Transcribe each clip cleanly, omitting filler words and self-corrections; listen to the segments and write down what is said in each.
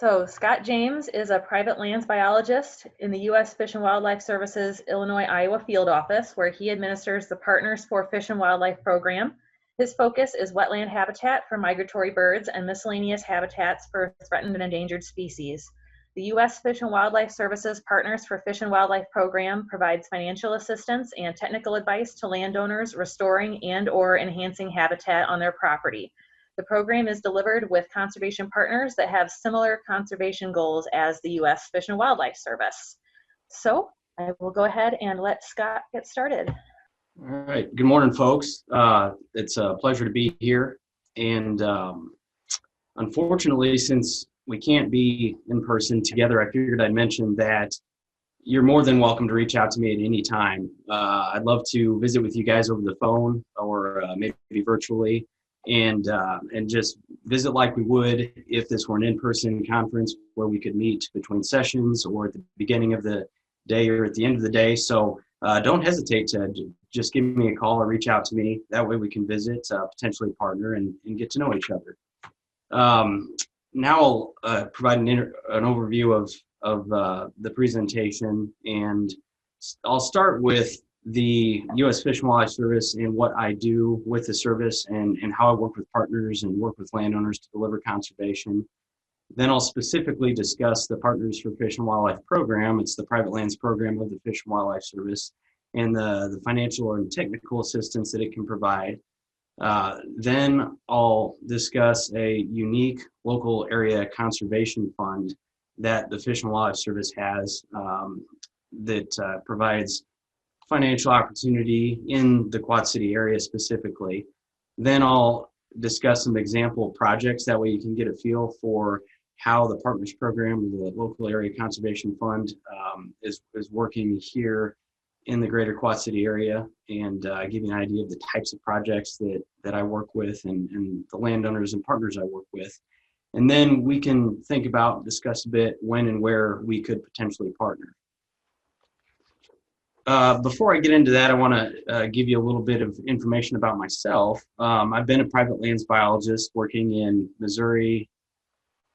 So Scott James is a private lands biologist in the U.S. Fish and Wildlife Service's Illinois-Iowa field office, where he administers the Partners for Fish and Wildlife program. His focus is wetland habitat for migratory birds and miscellaneous habitats for threatened and endangered species. The U.S. Fish and Wildlife Service's Partners for Fish and Wildlife program provides financial assistance and technical advice to landowners restoring and/or enhancing habitat on their property. The program is delivered with conservation partners that have similar conservation goals as the U.S. Fish and Wildlife Service. So I will go ahead and let Scott get started. All right. Good morning, folks. It's a pleasure to be here. And unfortunately, since we can't be in person together, I figured I'd mention that you're more than welcome to reach out to me at any time. I'd love to visit with you guys over the phone or maybe virtually. And just visit like we would if this were an in-person conference where we could meet between sessions or at the beginning of the day or at the end of the day. So don't hesitate to just give me a call or reach out to me. That way we can visit, potentially partner and get to know each other. Now I'll provide an overview of the presentation, and I'll start with the U.S. Fish and Wildlife Service and what I do with the service and how I work with partners and work with landowners to deliver conservation. Then I'll specifically discuss the Partners for Fish and Wildlife program. It's the private lands program of the Fish and Wildlife Service and the financial and technical assistance that it can provide. Then I'll discuss a unique local area conservation fund that the Fish and Wildlife Service has that provides financial opportunity in the Quad City area specifically. Then I'll discuss some example projects. That way you can get a feel for how the Partners Program, the local area conservation fund, is working here in the greater Quad City area, and give you an idea of the types of projects that I work with and the landowners and partners I work with. And then we can think about, discuss a bit when and where we could potentially partner. Before I get into that, I want to give you a little bit of information about myself. I've been a private lands biologist working in Missouri,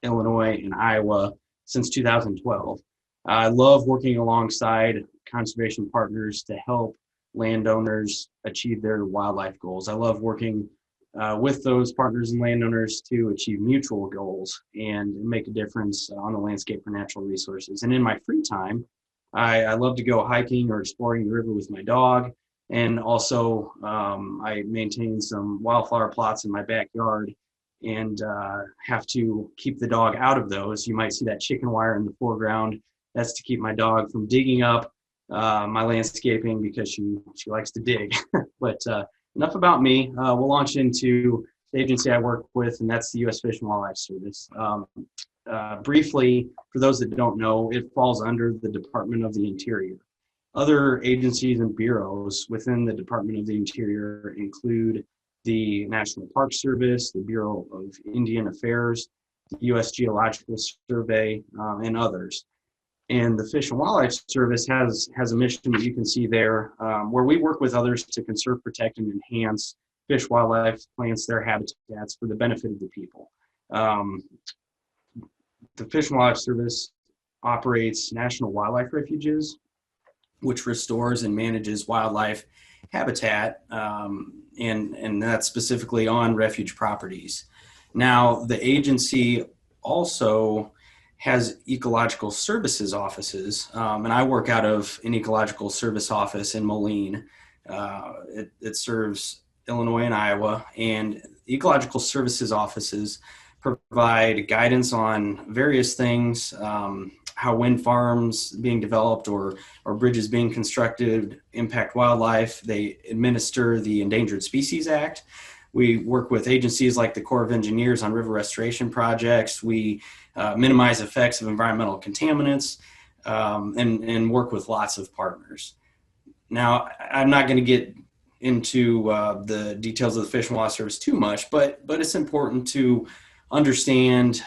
Illinois, and Iowa since 2012. I love working alongside conservation partners to help landowners achieve their wildlife goals. I love working with those partners and landowners to achieve mutual goals and make a difference on the landscape for natural resources. And in my free time, I love to go hiking or exploring the river with my dog, and also I maintain some wildflower plots in my backyard and have to keep the dog out of those. You might see that chicken wire in the foreground. That's to keep my dog from digging up my landscaping because she likes to dig. But enough about me. We'll launch into the agency I work with, and that's the U.S. Fish and Wildlife Service. Briefly, for those that don't know, it falls under the Department of the Interior. Other agencies and bureaus within the Department of the Interior include the National Park Service, the Bureau of Indian Affairs, the U.S. Geological Survey, and others. And the Fish and Wildlife Service has a mission that you can see there, where we work with others to conserve, protect, and enhance fish, wildlife, plants, their habitats for the benefit of the people. The Fish and Wildlife Service operates national wildlife refuges, which restores and manages wildlife habitat, and that's specifically on refuge properties. Now, the agency also has ecological services offices, and I work out of an ecological service office in Moline. It serves Illinois and Iowa, and ecological services offices provide guidance on various things, how wind farms being developed or bridges being constructed impact wildlife. They administer the Endangered Species Act. We work with agencies like the Corps of Engineers on river restoration projects. We minimize effects of environmental contaminants and work with lots of partners. Now, I'm not going to get into the details of the Fish and Wildlife Service too much, but it's important to understand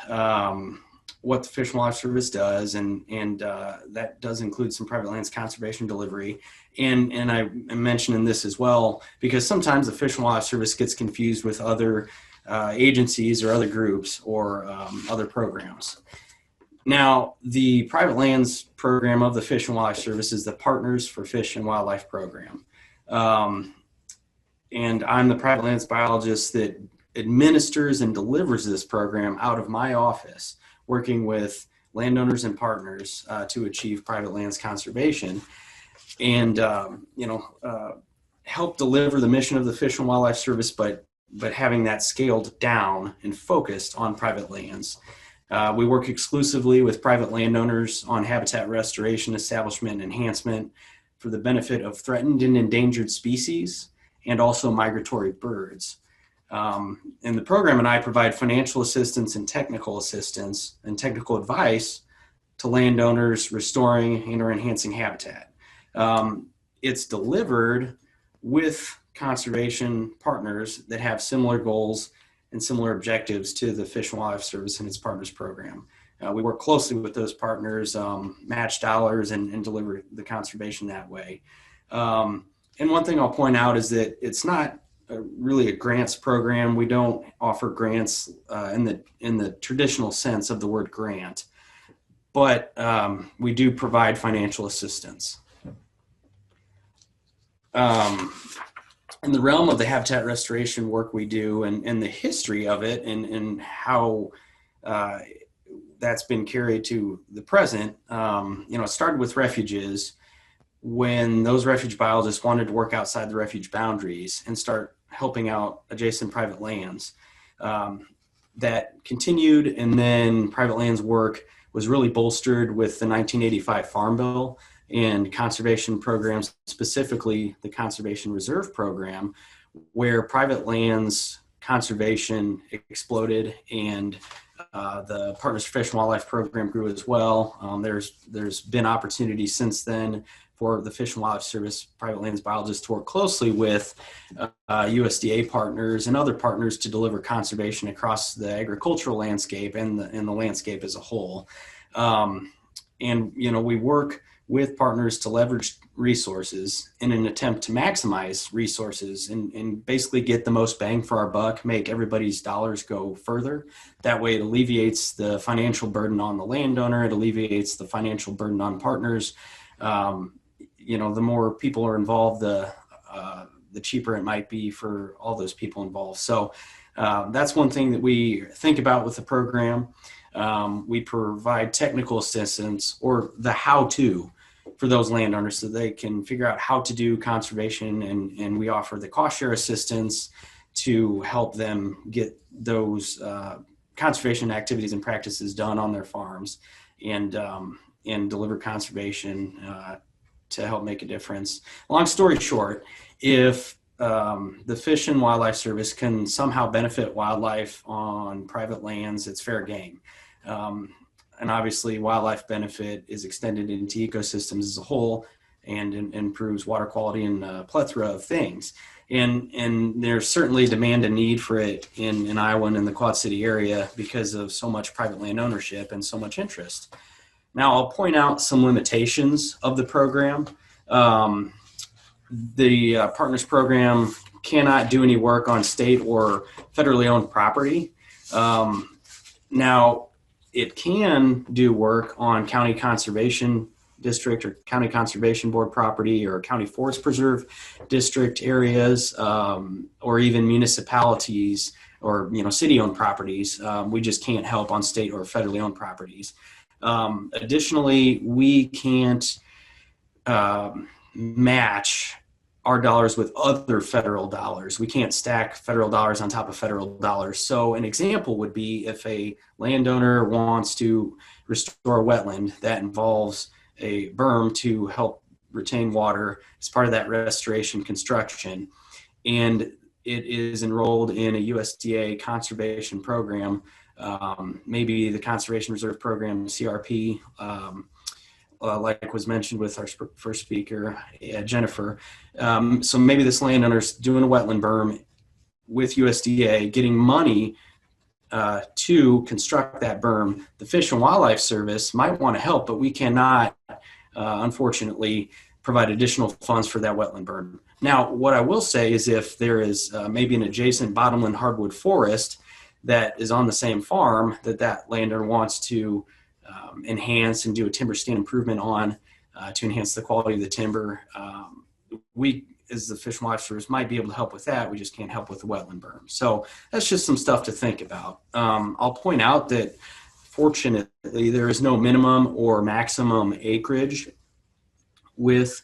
what the Fish and Wildlife Service does, and that does include some private lands conservation delivery. And I am mentioning this as well because sometimes the Fish and Wildlife Service gets confused with other agencies or other groups or other programs. Now, the private lands program of the Fish and Wildlife Service is the Partners for Fish and Wildlife program. And I'm the private lands biologist that administers and delivers this program out of my office, working with landowners and partners to achieve private lands conservation and, help deliver the mission of the Fish and Wildlife Service, but having that scaled down and focused on private lands. We work exclusively with private landowners on habitat restoration, establishment, and enhancement for the benefit of threatened and endangered species and also migratory birds. And the program and I provide financial assistance and technical assistance and technical advice to landowners restoring and or enhancing habitat. It's delivered with conservation partners that have similar goals and similar objectives to the Fish and Wildlife Service and its partners program. We work closely with those partners, match dollars and deliver the conservation that way. And one thing I'll point out is that it's not really a grants program. We don't offer grants in the traditional sense of the word grant, but we do provide financial assistance. In the realm of the habitat restoration work we do and the history of it and how that's been carried to the present, it started with refuges when those refuge biologists wanted to work outside the refuge boundaries and start helping out adjacent private lands. That continued, and then private lands work was really bolstered with the 1985 Farm Bill and conservation programs, specifically the Conservation Reserve Program, where private lands conservation exploded and the Partners for Fish and Wildlife program grew as well. There's been opportunities since then for the Fish and Wildlife Service private lands biologists to work closely with USDA partners and other partners to deliver conservation across the agricultural landscape and the landscape as a whole. We work with partners to leverage resources in an attempt to maximize resources and basically get the most bang for our buck, make everybody's dollars go further. That way it alleviates the financial burden on the landowner, it alleviates the financial burden on partners. The more people are involved, the cheaper it might be for all those people involved. So that's one thing that we think about with the program. We provide technical assistance or the how-to for those landowners so they can figure out how to do conservation, and we offer the cost share assistance to help them get those conservation activities and practices done on their farms and deliver conservation to help make a difference. Long story short, if the Fish and Wildlife Service can somehow benefit wildlife on private lands, it's fair game. And obviously wildlife benefit is extended into ecosystems as a whole and improves water quality and a plethora of things. And there's certainly demand and need for it in Iowa and in the Quad City area because of so much private land ownership and so much interest. Now I'll point out some limitations of the program. The Partners program cannot do any work on state or federally owned property. Now, it can do work on county conservation district or county conservation board property or county forest preserve district areas, or even municipalities or city-owned properties. We just can't help on state or federally owned properties. Additionally, we can't match our dollars with other federal dollars. We can't stack federal dollars on top of federal dollars. So an example would be if a landowner wants to restore a wetland that involves a berm to help retain water as part of that restoration construction, and it is enrolled in a USDA conservation program, maybe the Conservation Reserve Program, CRP, like was mentioned with our first speaker, Jennifer. So maybe this landowner's doing a wetland berm with USDA, getting money to construct that berm. The Fish and Wildlife Service might want to help, but we cannot, unfortunately, provide additional funds for that wetland berm. Now, what I will say is if there is maybe an adjacent bottomland hardwood forest that is on the same farm that landowner wants to enhance and do a timber stand improvement on to enhance the quality of the timber. We, as the Fish and Wildlife Service, might be able to help with that. We just can't help with the wetland berm. So that's just some stuff to think about. I'll point out that fortunately there is no minimum or maximum acreage with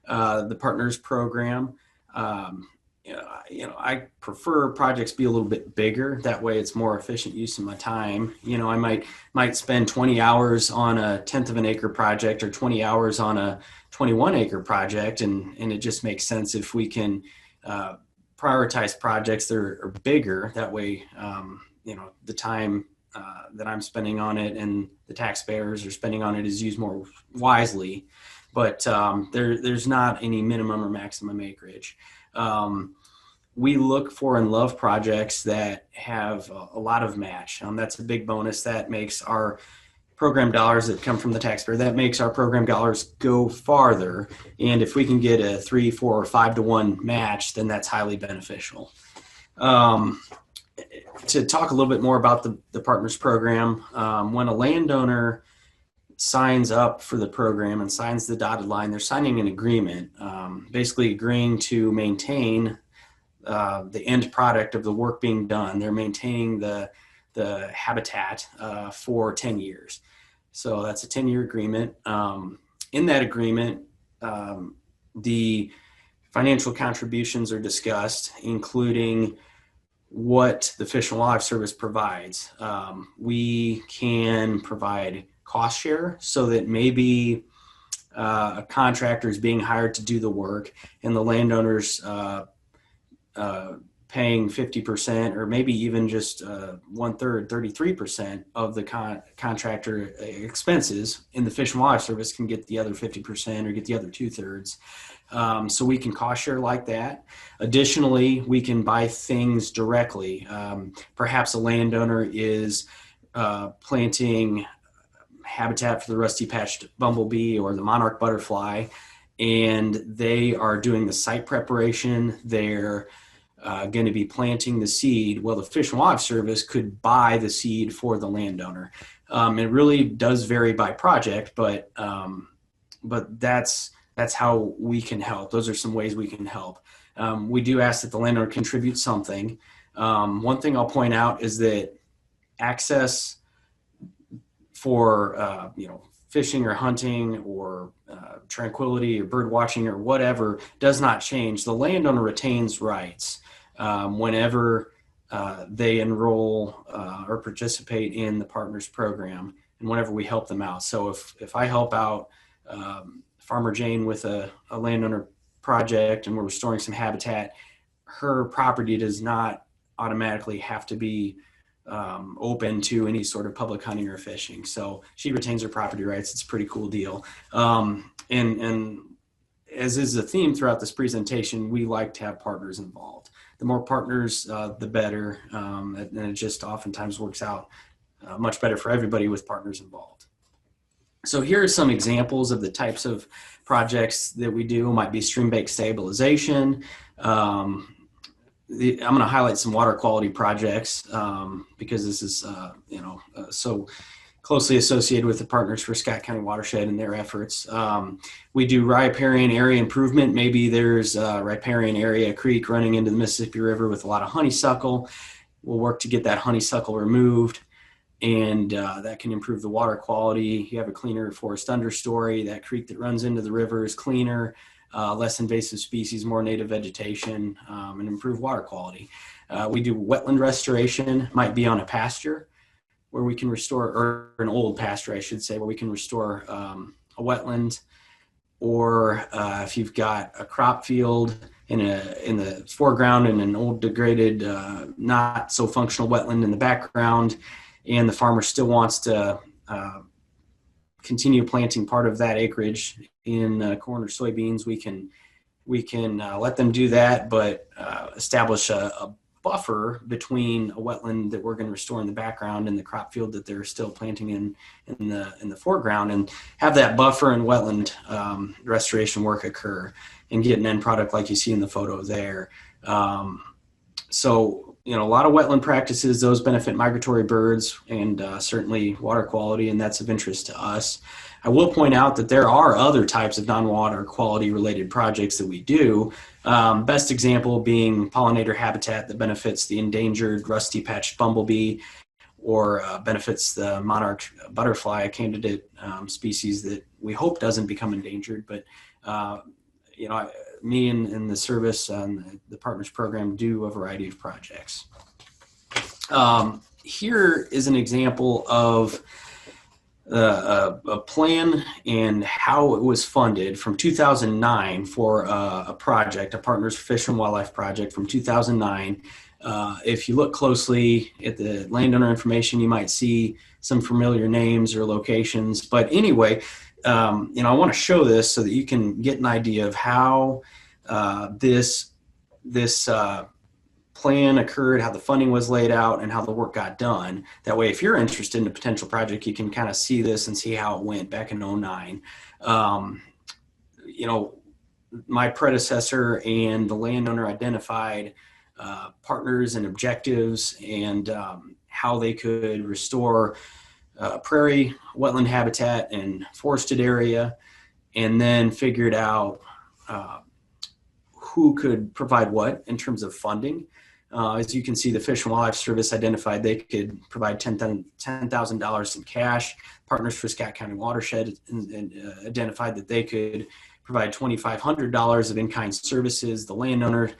the Partners program. I prefer projects be a little bit bigger. That way it's more efficient use of my time. I might spend 20 hours on a 1/10 of an acre project or 20 hours on a 21 acre project. And it just makes sense if we can prioritize projects that are bigger. That way, the time that I'm spending on it and the taxpayers are spending on it is used more wisely. But there's not any minimum or maximum acreage. We look for and love projects that have a lot of match. That's a big bonus. That makes our program dollars that come from the taxpayer, that makes our program dollars go farther. And if we can get a 3, 4, or 5 to 1 match, then that's highly beneficial. To talk a little bit more about the Partners program, when a landowner signs up for the program and signs the dotted line, they're signing an agreement, basically agreeing to maintain the end product of the work being done. They're maintaining the habitat for 10 years. So that's a 10-year agreement. In that agreement, the financial contributions are discussed, including what the Fish and Wildlife Service provides. We can provide cost share so that maybe a contractor is being hired to do the work and the landowner's paying 50% or maybe even just 1/3, 33% of the contractor expenses, and the Fish and Wildlife Service can get the other 50% or get the other 2/3. So we can cost share like that. Additionally, we can buy things directly. Perhaps a landowner is planting habitat for the rusty-patched bumblebee or the monarch butterfly, and they are doing the site preparation. They're going to be planting the seed. Well, the Fish and Wildlife Service could buy the seed for the landowner. It really does vary by project, but that's how we can help. Those are some ways we can help. We do ask that the landowner contribute something. One thing I'll point out is that access for fishing or hunting or tranquility or bird watching or whatever does not change. The landowner retains rights whenever they enroll or participate in the Partners program and whenever we help them out. So if I help out Farmer Jane with a landowner project and we're restoring some habitat, her property does not automatically have to be open to any sort of public hunting or fishing. So she retains her property rights. It's a pretty cool deal. And as is the theme throughout this presentation, we like to have partners involved. The more partners, the better. And it just oftentimes works out much better for everybody with partners involved. So here are some examples of the types of projects that we do. It might be stream bank stabilization. I'm going to highlight some water quality projects because this is, so closely associated with the Partners for Scott County Watershed and their efforts. We do riparian area improvement. Maybe there's a riparian area, a creek running into the Mississippi River with a lot of honeysuckle. We'll work to get that honeysuckle removed, and that can improve the water quality. You have a cleaner forest understory. That creek that runs into the river is cleaner. Less invasive species, more native vegetation, and improve water quality. We do wetland restoration, might be on a pasture where we can restore, or an old pasture, I should say, where we can restore a wetland. Or if you've got a crop field in the foreground and an old degraded, not so functional wetland in the background, and the farmer still wants to continue planting part of that acreage in corn or soybeans, we can let them do that, but establish a buffer between a wetland that we're going to restore in the background and the crop field that they're still planting in the foreground, and have that buffer and wetland restoration work occur and get an end product like you see in the photo there. So a lot of wetland practices, those benefit migratory birds and certainly water quality, and that's of interest to us. I will point out that there are other types of non-water quality related projects that we do. Best example being pollinator habitat that benefits the endangered rusty-patched bumblebee, or benefits the monarch butterfly, a candidate species that we hope doesn't become endangered. But me and the service and the partners program do a variety of projects. Here is an example of a plan and how it was funded from 2009 for a project, a Partners for Fish and Wildlife project from 2009. If you look closely at the landowner information, you might see some familiar names or locations. But anyway, I want to show this so that you can get an idea of how this plan occurred, how the funding was laid out, and how the work got done. That way, if you're interested in a potential project, you can kind of see this and see how it went back in 2009. My predecessor and the landowner identified partners and objectives and how they could restore prairie, wetland habitat, and forested area, and then figured out who could provide what in terms of funding. As you can see, the Fish and Wildlife Service identified they could provide $10,000 in cash. Partners for Scott County Watershed identified that they could provide $2,500 of in-kind services. The landowner,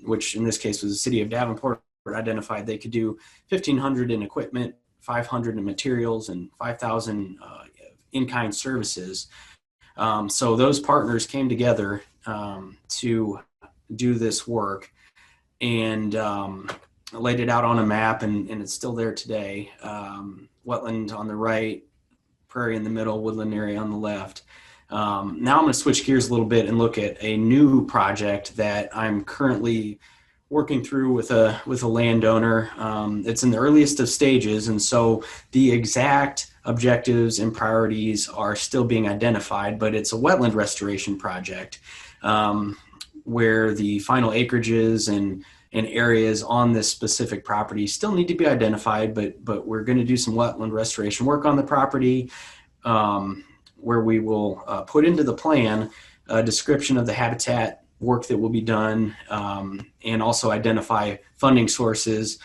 which in this case was the city of Davenport, identified they could do $1,500 in equipment, $500 in materials, and $5,000 in-kind services. So those partners came together to do this work and laid it out on a map, and it's still there today. Wetland on the right, prairie in the middle, woodland area on the left. Now I'm going to switch gears a little bit and look at a new project that I'm currently working through with a landowner. It's in the earliest of stages, and so the exact objectives and priorities are still being identified, but it's a wetland restoration project where the final acreages and areas on this specific property still need to be identified, but we're going to do some wetland restoration work on the property, where we will put into the plan a description of the habitat work that will be done, and also identify funding sources,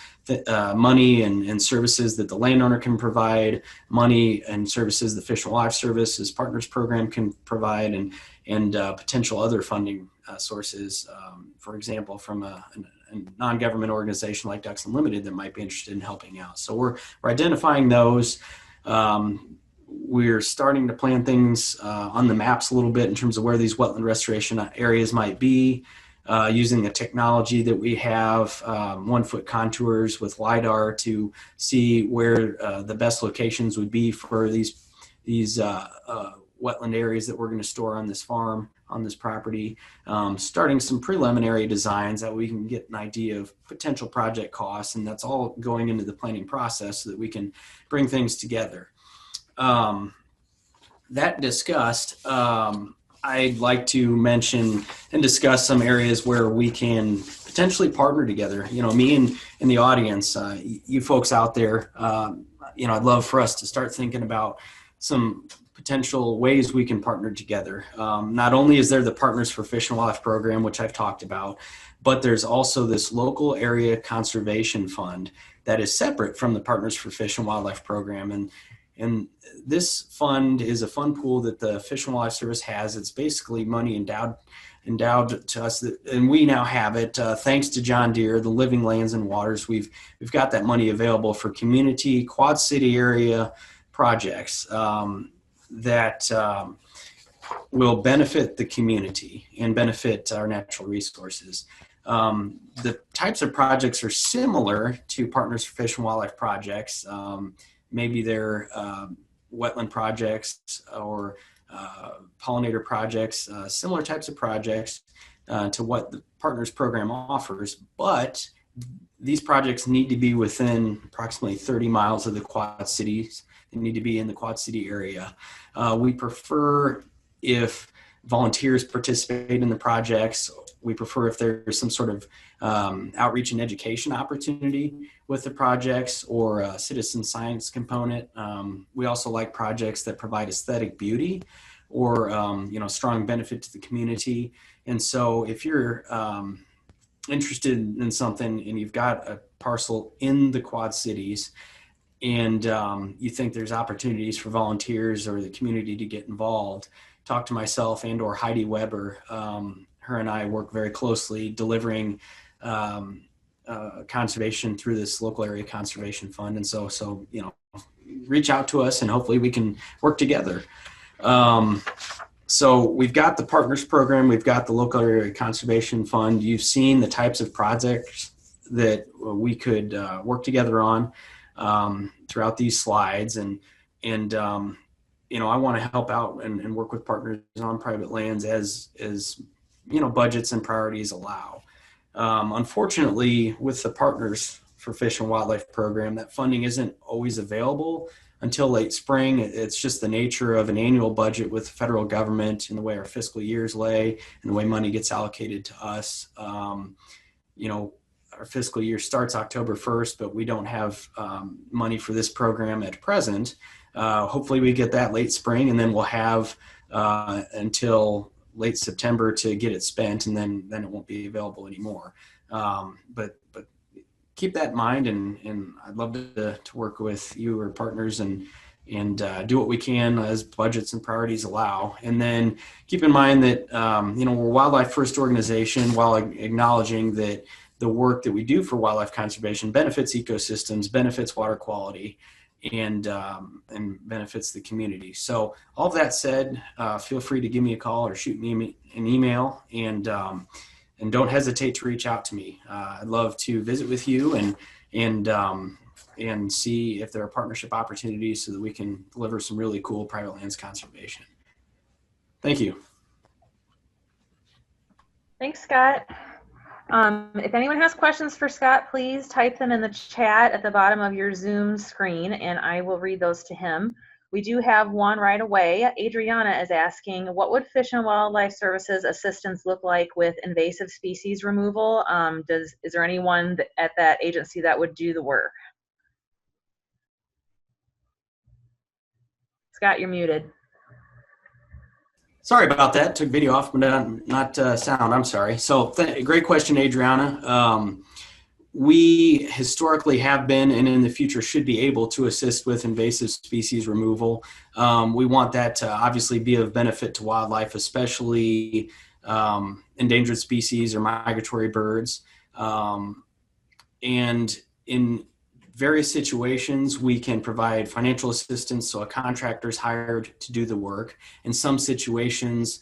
money and services that the landowner can provide, money and services the Fish and Wildlife Service's Partners Program can provide, and potential other funding sources, for example, from a non-government organization like Ducks Unlimited that might be interested in helping out. So we're identifying those. We're starting to plan things on the maps a little bit in terms of where these wetland restoration areas might be, using the technology that we have, 1-foot contours with LiDAR to see where the best locations would be for these wetland areas that we're going to store on this farm, on this property, starting some preliminary designs that we can get an idea of potential project costs, and that's all going into the planning process so that we can bring things together. That discussed, I'd like to mention and discuss some areas where we can potentially partner together. Me and the audience, you folks out there, I'd love for us to start thinking about some potential ways we can partner together. Not only is there the Partners for Fish and Wildlife program, which I've talked about, but there's also this local area conservation fund that is separate from the Partners for Fish and Wildlife program. And this fund is a fund pool that the Fish and Wildlife Service has. It's basically money endowed to us, and we now have it thanks to John Deere, the Living Lands and Waters. We've got that money available for community Quad City area projects that will benefit the community and benefit our natural resources. The types of projects are similar to Partners for Fish and Wildlife projects. Maybe they're wetland projects or pollinator projects, similar types of projects to what the Partners program offers, but these projects need to be within approximately 30 miles of the Quad Cities. They need to be in the Quad City area. We prefer if volunteers participate in the projects. We prefer if there's some sort of outreach and education opportunity with the projects, or a citizen science component. We also like projects that provide aesthetic beauty or strong benefit to the community. And so if you're interested in something and you've got a parcel in the Quad Cities, and you think there's opportunities for volunteers or the community to get involved, talk to myself and or Heidi Weber. Her and I work very closely delivering conservation through this local area conservation fund. And so reach out to us and hopefully we can work together. So we've got the partners program, we've got the local area conservation fund. You've seen the types of projects that we could work together on throughout these slides, and I want to help out and work with partners on private lands as budgets and priorities allow. Unfortunately, with the Partners for Fish and Wildlife program, that funding isn't always available until late spring. It's just the nature of an annual budget with the federal government and the way our fiscal years lay and the way money gets allocated to us. Our fiscal year starts October 1st, but we don't have money for this program at present. Hopefully we get that late spring, and then we'll have until late September to get it spent, and then it won't be available anymore. But keep that in mind, and I'd love to work with you or partners and do what we can as budgets and priorities allow. And then keep in mind that we're a wildlife first organization, while acknowledging that the work that we do for wildlife conservation benefits ecosystems, benefits water quality, and benefits the community. So all of that said, feel free to give me a call or shoot me an email, and don't hesitate to reach out to me. I'd love to visit with you and see if there are partnership opportunities so that we can deliver some really cool private lands conservation. Thank you. Thanks, Scott. If anyone has questions for Scott, please type them in the chat at the bottom of your Zoom screen, and I will read those to him. We do have one right away. Adriana is asking, what would Fish and Wildlife Services assistance look like with invasive species removal? Is there anyone at that agency that would do the work? Scott, you're muted. Sorry about that. Took video off, but not sound. I'm sorry. So great question, Adriana. We historically have been, and in the future should be able to assist with invasive species removal. We want that to obviously be of benefit to wildlife, especially endangered species or migratory birds. And in various situations, we can provide financial assistance, so a contractor is hired to do the work. In some situations,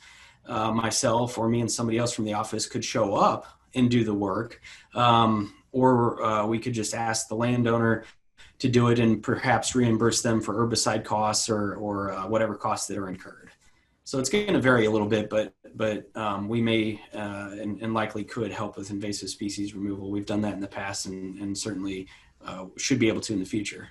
myself or me and somebody else from the office could show up and do the work, or we could just ask the landowner to do it and perhaps reimburse them for herbicide costs or whatever costs that are incurred. So it's going to vary a little bit, but we may and likely could help with invasive species removal. We've done that in the past, and certainly should be able to in the future.